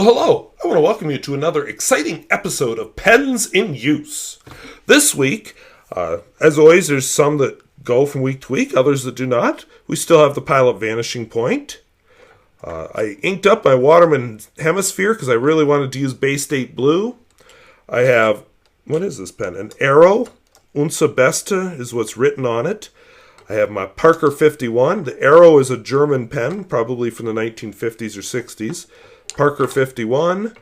hello. I want to welcome you to another exciting episode of Pens in Use. This week, as always, there's some that go from week to week, others that do not. We still have the pile of Vanishing Point. I inked up my Waterman Hemisphere because I really wanted to use Bay State Blue. I have, what is this pen? An Ero Unser Bester is what's written on it. I have my Parker 51. The Ero is a German pen, probably from the 1950s or 60s. Parker 51.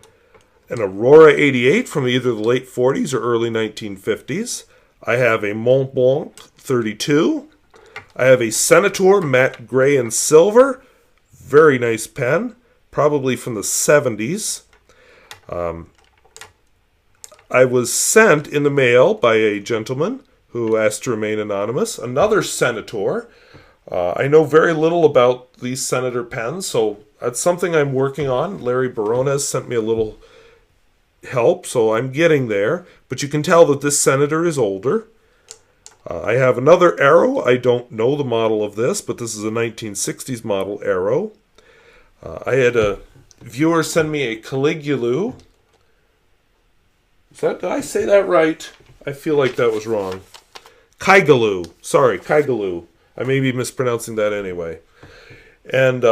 An Aurora 88 from either the late 40s or early 1950s. I have a Montblanc 32. I have a Senator matte gray and silver. Very nice pen, probably from the 70s. I was sent in the mail by a gentleman who asked to remain anonymous, another Senator. I know very little about these Senator pens, so that's something I'm working on. Larry Barones sent me a little help, so I'm getting there. But you can tell that this Senator is older. I have another Ero. I don't know the model of this, but this is a 1960s model Ero. I had a viewer send me a Kaigelu. Did I say that right? I feel like that was wrong. Kaigelu. Sorry, Kaigelu. I may be mispronouncing that anyway. And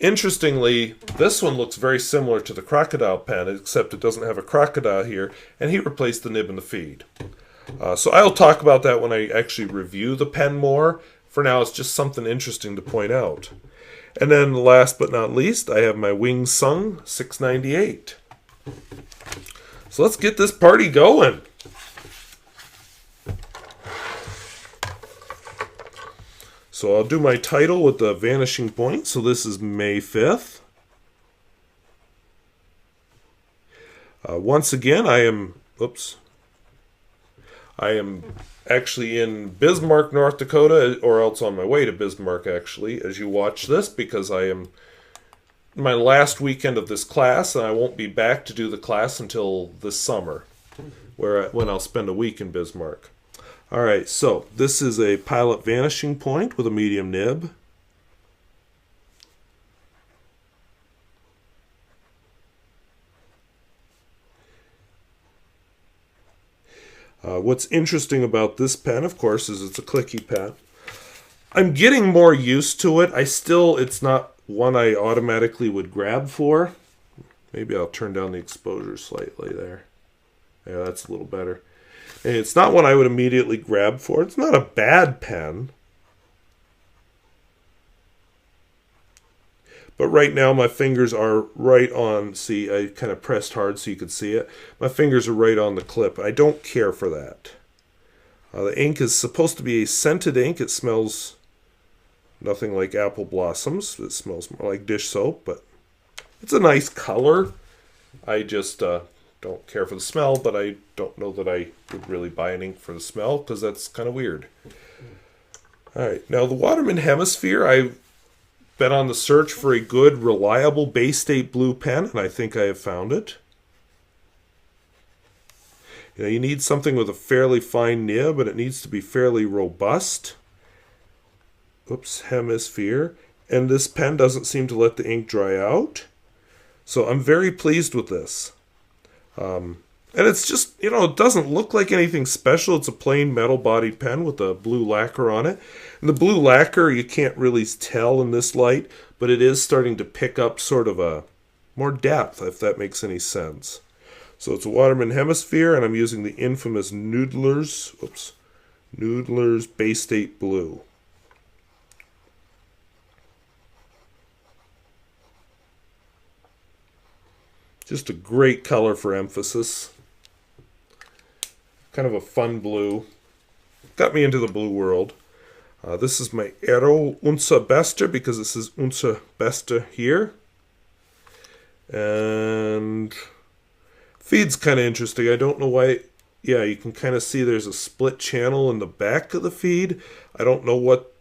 interestingly, this one looks very similar to the crocodile pen, except it doesn't have a crocodile here, and he replaced the nib and the feed. So I'll talk about that when I actually review the pen more. For now, it's just something interesting to point out. And then last but not least, I have my Wing Sung 698. So let's get this party going. So I'll do my title with the Vanishing Point. So this is May 5th. Once again, I am actually in Bismarck, North Dakota, or else on my way to Bismarck, actually, as you watch this, because I am my last weekend of this class, and I won't be back to do the class until this summer, when I'll spend a week in Bismarck. All right, so this is a Pilot Vanishing Point with a medium nib. What's interesting about this pen, of course, is it's a clicky pen. I'm getting more used to it. It's not one I automatically would grab for. Maybe I'll turn down the exposure slightly there. Yeah, that's a little better. And it's not one I would immediately grab for. It's not a bad pen. But right now my fingers are right on, see, I kind of pressed hard so you could see it. My fingers are right on the clip. I don't care for that. The ink is supposed to be a scented ink. It smells nothing like apple blossoms. It smells more like dish soap, but it's a nice color. I just don't care for the smell, but I don't know that I would really buy an ink for the smell because that's kind of weird. All right, now the Waterman Hemisphere, I've been on the search for a good, reliable Bay State Blue pen, and I think I have found it. You need something with a fairly fine nib, and it needs to be fairly robust. Hemisphere. And this pen doesn't seem to let the ink dry out. So I'm very pleased with this. And it's just, it doesn't look like anything special. It's a plain metal-bodied pen with a blue lacquer on it. And the blue lacquer, you can't really tell in this light, but it is starting to pick up sort of a more depth, if that makes any sense. So it's a Waterman Hemisphere, and I'm using the infamous Noodler's Bay State Blue. Just a great color for emphasis. Kind of a fun blue. Got me into the blue world. This is my Ero Unser Bester because this is Unser Bester here. And feed's kind of interesting. I don't know why. Yeah, you can kind of see there's a split channel in the back of the feed. I don't know what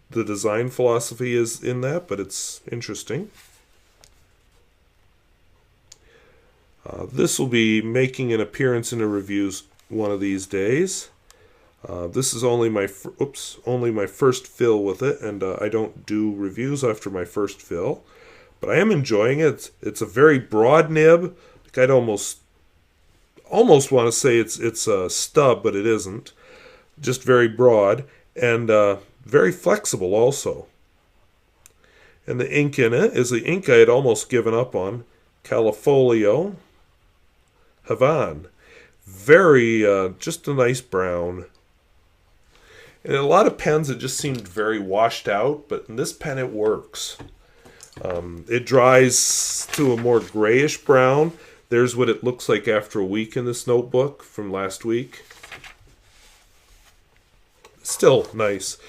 the design philosophy is in that, but it's interesting. This will be making an appearance in the reviews one of these days. This is only my first fill with it, and I don't do reviews after my first fill. but I am enjoying it. It's a very broad nib. Like I'd almost want to say it's a stub, but it isn't. Just very broad and very flexible also. And the ink in it is the ink I had almost given up on, Califolio Havan. Very, just a nice brown. And in a lot of pens it just seemed very washed out, but in this pen it works. It dries to a more grayish brown. There's what it looks like after a week in this notebook from last week. Still nice.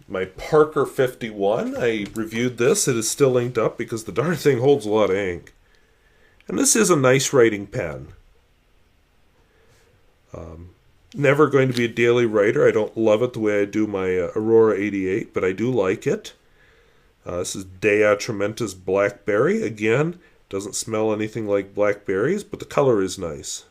My Parker 51, I reviewed this. It is still inked up because the darn thing holds a lot of ink. And this is a nice writing pen. Never going to be a daily writer. I don't love it the way I do my Aurora 88, but I do like it. This is Dea Trementis Blackberry. Again, doesn't smell anything like blackberries, but the color is nice.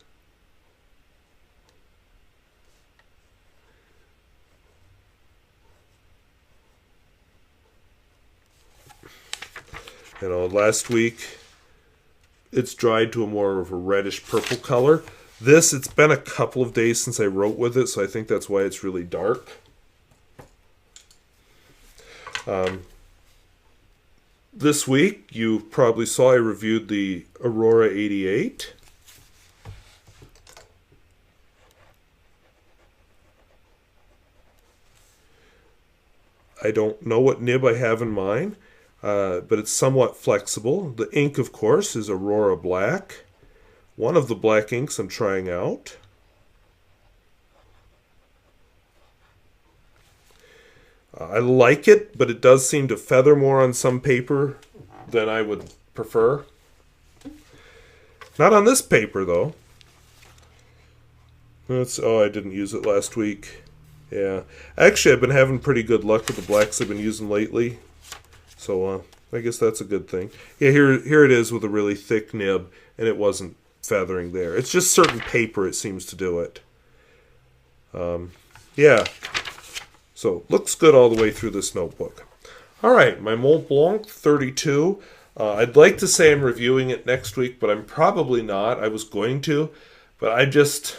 You know, last week it's dried to a more of a reddish purple color. This, it's been a couple of days since I wrote with it, so I think that's why it's really dark. This week, you probably saw I reviewed the Aurora 88. I don't know what nib I have in mind, but it's somewhat flexible. The ink, of course, is Aurora Black. One of the black inks I'm trying out. I like it, but it does seem to feather more on some paper than I would prefer. Not on this paper, though. I didn't use it last week. Yeah. Actually, I've been having pretty good luck with the blacks I've been using lately. So, I guess that's a good thing. Yeah, here it is with a really thick nib, and it wasn't feathering there. It's just certain paper it seems to do it. Yeah. So, looks good all the way through this notebook. All right, my Montblanc 32. I'd like to say I'm reviewing it next week, but I'm probably not. I was going to, but I just...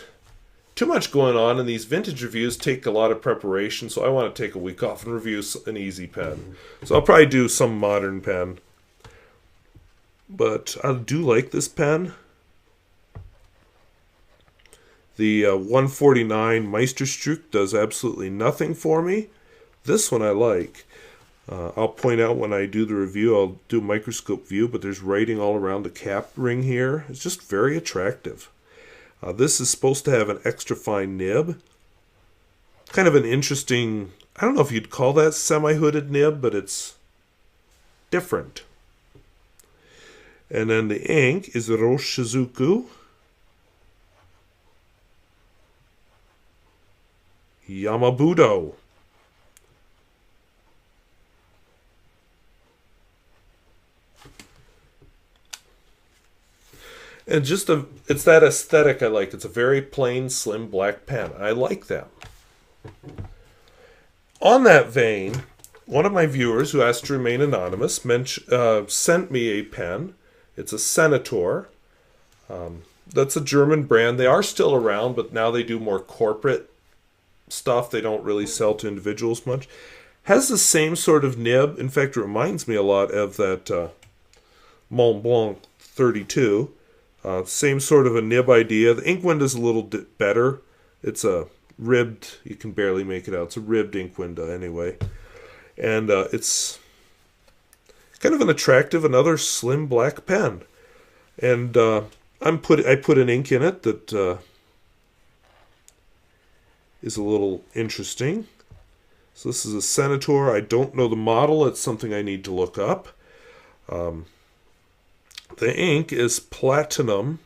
Too much going on, and these vintage reviews take a lot of preparation, so I want to take a week off and review an easy pen. So I'll probably do some modern pen. But I do like this pen. The 149 Meisterstück does absolutely nothing for me. This one I like. I'll point out when I do the review, I'll do microscope view, but there's writing all around the cap ring here. It's just very attractive. This is supposed to have an extra fine nib. Kind of an interesting, I don't know if you'd call that semi-hooded nib, but it's different. And then the ink is Roshizuku Yamabudo. And it's that aesthetic I like. It's a very plain, slim black pen. I like that. On that vein, one of my viewers who asked to remain anonymous sent me a pen. It's a Senator. That's a German brand. They are still around, but now they do more corporate stuff. They don't really sell to individuals much. Has the same sort of nib. In fact, it reminds me a lot of that Montblanc 32. Same sort of a nib idea. The ink window is a little bit better. It's a ribbed, you can barely make it out. It's a ribbed ink window anyway. And it's kind of an attractive, another slim black pen. And I put an ink in it that is a little interesting. So this is a Senator. I don't know the model. It's something I need to look up. The ink is platinum.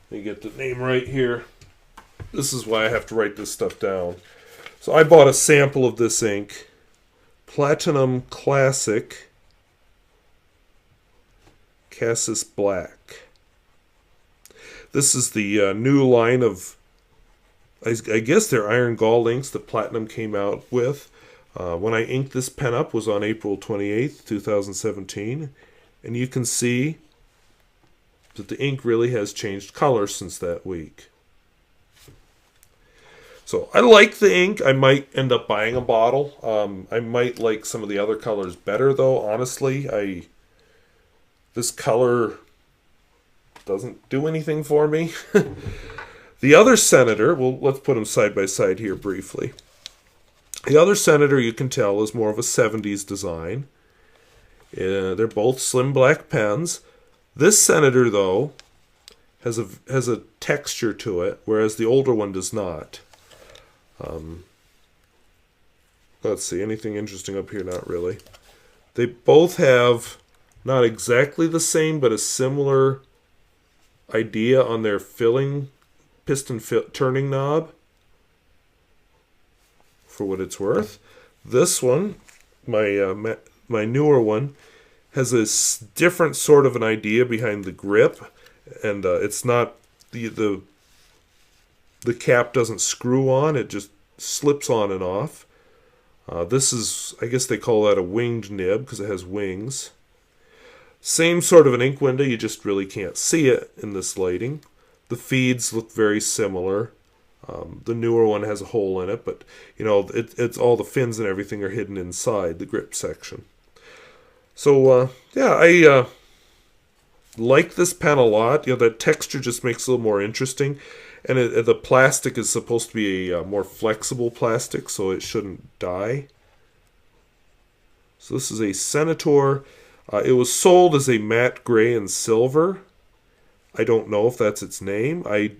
Let me get the name right here. This is why I have to write this stuff down. So I bought a sample of this ink. Platinum Classic Cassis Black. This is the new line of, I guess they're iron gall inks that Platinum came out with. When I inked this pen up was on April 28th, 2017, and you can see that the ink really has changed color since that week. So I like the ink. I might end up buying a bottle. I might like some of the other colors better, though. Honestly, this color doesn't do anything for me. The other Senator, well, let's put them side by side here briefly. The other Senator, you can tell, is more of a 70s design. They're both slim black pens. This Senator, though, has a texture to it, whereas the older one does not. Let's see, anything interesting up here? Not really. They both have not exactly the same, but a similar idea on their filling piston turning knob, for what it's worth. This one, my newer one, has a different sort of an idea behind the grip, and it's not the cap doesn't screw on, it just slips on and off. This is, I guess they call that a winged nib because it has wings. Same sort of an ink window, you just really can't see it in this lighting. The feeds look very similar. The newer one has a hole in it, but you know it's all the fins and everything are hidden inside the grip section. So yeah, I like this pen a lot. You know, that texture just makes it a little more interesting, and the plastic is supposed to be a more flexible plastic, so it shouldn't die. So this is a Senator. It was sold as a matte gray and silver. I don't know if that's its name. I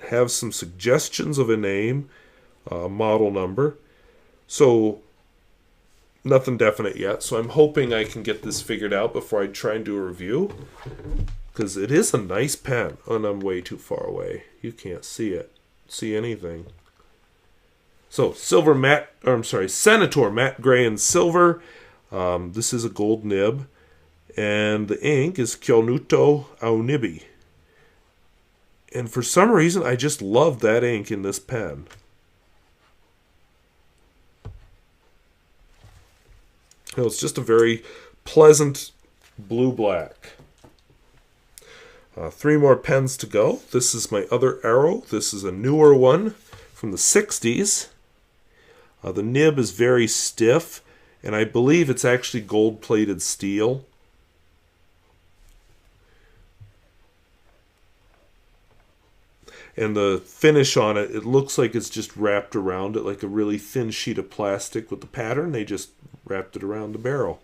have some suggestions of a name, model number. So nothing definite yet. So I'm hoping I can get this figured out before I try and do a review. Because it is a nice pen. And I'm way too far away. You can't see it. See anything. So Senator matte gray and silver. This is a gold nib. And the ink is Kyonuto Aonibi. And for some reason, I just love that ink in this pen. You know, it's just a very pleasant blue-black. 3 more pens to go. This is my other Ero. This is a newer one from the 60s. The nib is very stiff, and I believe it's actually gold-plated steel. And the finish on it, it looks like it's just wrapped around it like a really thin sheet of plastic with the pattern. They just wrapped it around the barrel.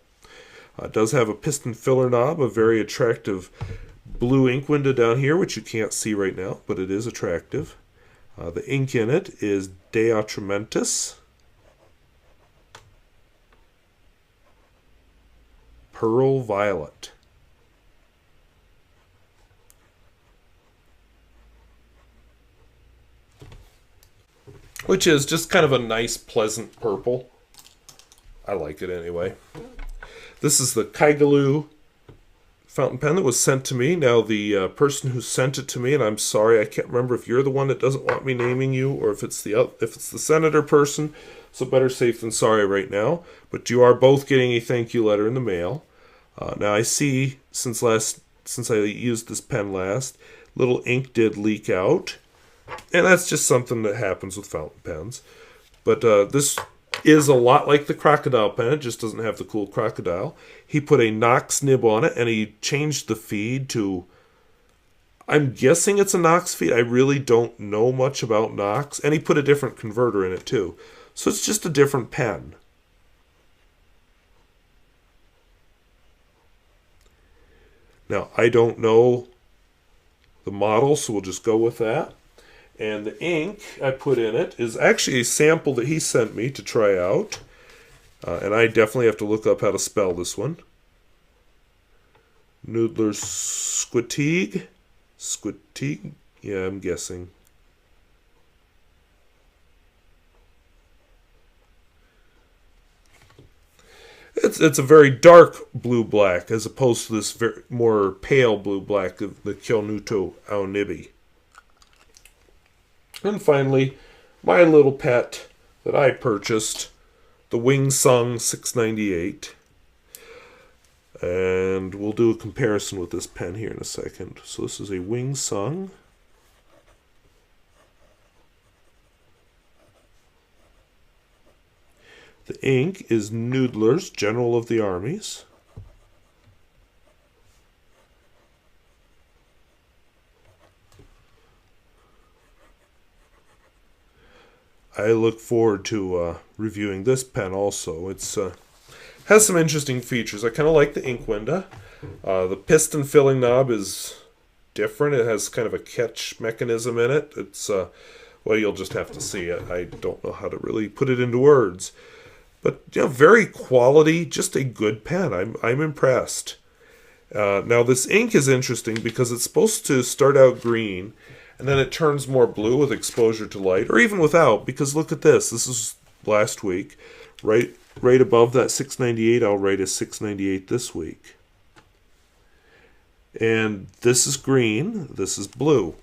It does have a piston filler knob, a very attractive blue ink window down here, which you can't see right now, but it is attractive. The ink in it is Deatramentis. Pearl Violet. Which is just kind of a nice, pleasant purple. I like it anyway. This is the Kaigelu fountain pen that was sent to me. Now, the person who sent it to me, and I'm sorry, I can't remember if you're the one that doesn't want me naming you, or if it's the Senator person. So better safe than sorry right now. But you are both getting a thank you letter in the mail. Now, I see since I used this pen last, little ink did leak out. And that's just something that happens with fountain pens. But this is a lot like the crocodile pen. It just doesn't have the cool crocodile. He put a Knox nib on it, and he changed the feed to, I'm guessing it's a Knox feed. I really don't know much about Knox. And he put a different converter in it, too. So it's just a different pen. Now, I don't know the model, so we'll just go with that. And the ink I put in it is actually a sample that he sent me to try out. And I definitely have to look up how to spell this one. Noodler Squitigue? Squitigue? Yeah, I'm guessing. It's a very dark blue-black as opposed to this very, more pale blue-black of the Kyonuto Aonibi. And finally, my little pet that I purchased the Wing Sung 698. And we'll do a comparison with this pen here in a second. So this is a Wing Sung. The ink is Noodler's General of the Armies. I look forward to reviewing this pen also. It's has some interesting features. I kind of like the ink window. The piston filling knob is different. It has kind of a catch mechanism in it. It's well, you'll just have to see it. I don't know how to really put it into words. But yeah, very quality, just a good pen. I'm impressed. Now this ink is interesting because it's supposed to start out green, and then it turns more blue with exposure to light, or even without. Because look at this. This is last week, right above that 698. I'll write a 698 this week. And this is green. This is blue.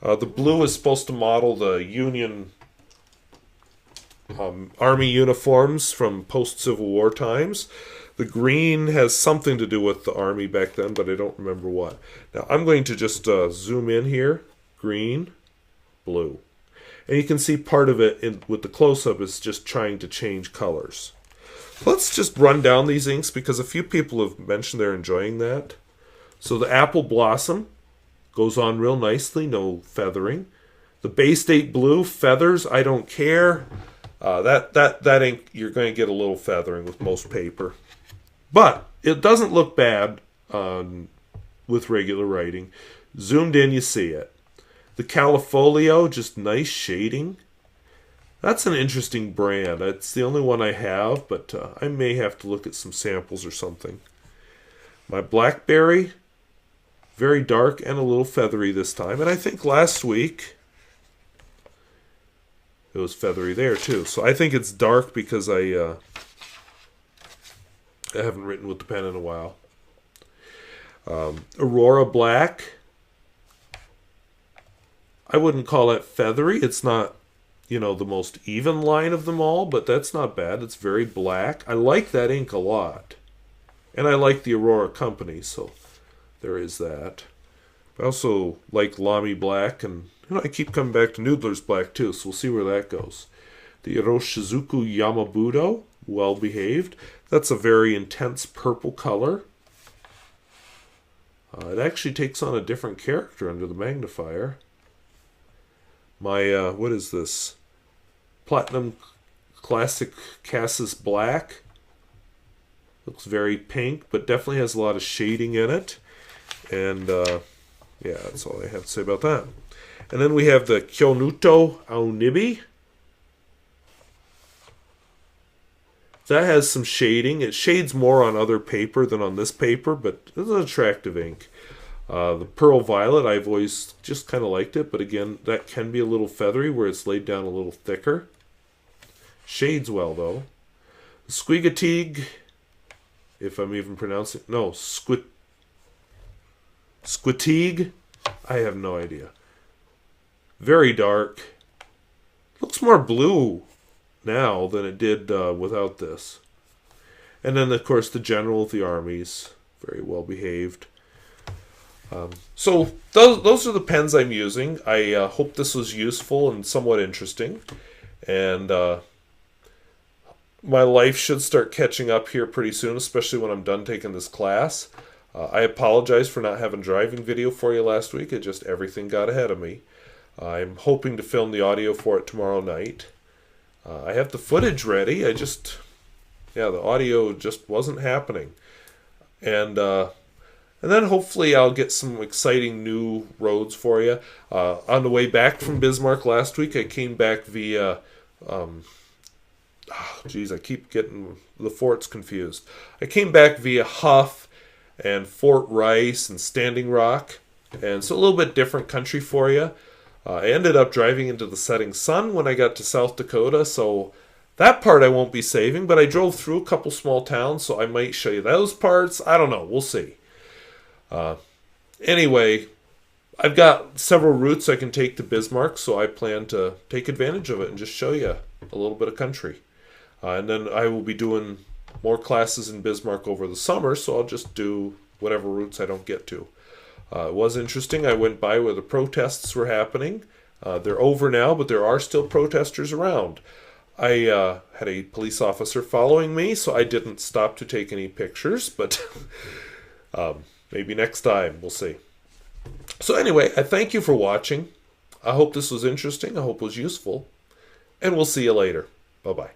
The blue is supposed to model the Union Army uniforms from post-Civil War times. The green has something to do with the Army back then, but I don't remember what. Now, I'm going to just zoom in here. Green, blue. And you can see part of it with the close-up is just trying to change colors. Let's just run down these inks because a few people have mentioned they're enjoying that. So the Apple Blossom goes on real nicely, no feathering. The Bay State Blue, feathers, I don't care. That ink, you're going to get a little feathering with most paper. But it doesn't look bad with regular writing. Zoomed in, you see it. The Califolio, just nice shading. That's an interesting brand. It's the only one I have, but I may have to look at some samples or something. My Blackberry, very dark and a little feathery this time. And I think last week it was feathery there too. So I think it's dark because I haven't written with the pen in a while. Aurora Black. I wouldn't call that feathery. It's not, the most even line of them all, but that's not bad. It's very black. I like that ink a lot. And I like the Aurora company, so there is that. I also like Lamy Black, and I keep coming back to Noodler's Black too, so we'll see where that goes. The Iroshizuku Yamabudo, well behaved. That's a very intense purple color. It actually takes on a different character under the magnifier. My, what is this? Platinum Classic Cassis Black. Looks very pink, but definitely has a lot of shading in it. And, yeah, that's all I have to say about that. And then we have the Kyonuto Aonibi. That has some shading. It shades more on other paper than on this paper, but it's an attractive ink. The Pearl Violet, I've always just kind of liked it, but again, that can be a little feathery where it's laid down a little thicker. Shades well, though. The Squigatigue, if I'm even pronouncing... No, Squitigue? I have no idea. Very dark. Looks more blue now than it did without this. And then, of course, the General of the Armies. Very well behaved. So those are the pens I'm using. I hope this was useful and somewhat interesting. And my life should start catching up here pretty soon, especially when I'm done taking this class. I apologize for not having a driving video for you last week. It just everything got ahead of me. I'm hoping to film the audio for it tomorrow night. I have the footage ready. The audio just wasn't happening. And then hopefully I'll get some exciting new roads for you. On the way back from Bismarck last week, I came back via... I keep getting the forts confused. I came back via Huff and Fort Rice and Standing Rock. And so a little bit different country for you. I ended up driving into the setting sun when I got to South Dakota, so that part I won't be saving, but I drove through a couple small towns, so I might show you those parts. I don't know. We'll see. Anyway, I've got several routes I can take to Bismarck, so I plan to take advantage of it and just show you a little bit of country. And then I will be doing more classes in Bismarck over the summer, so I'll just do whatever routes I don't get to. It was interesting. I went by where the protests were happening. They're over now, but there are still protesters around. I had a police officer following me, so I didn't stop to take any pictures, but maybe next time. We'll see. So anyway, I thank you for watching. I hope this was interesting. I hope it was useful. And we'll see you later. Bye-bye.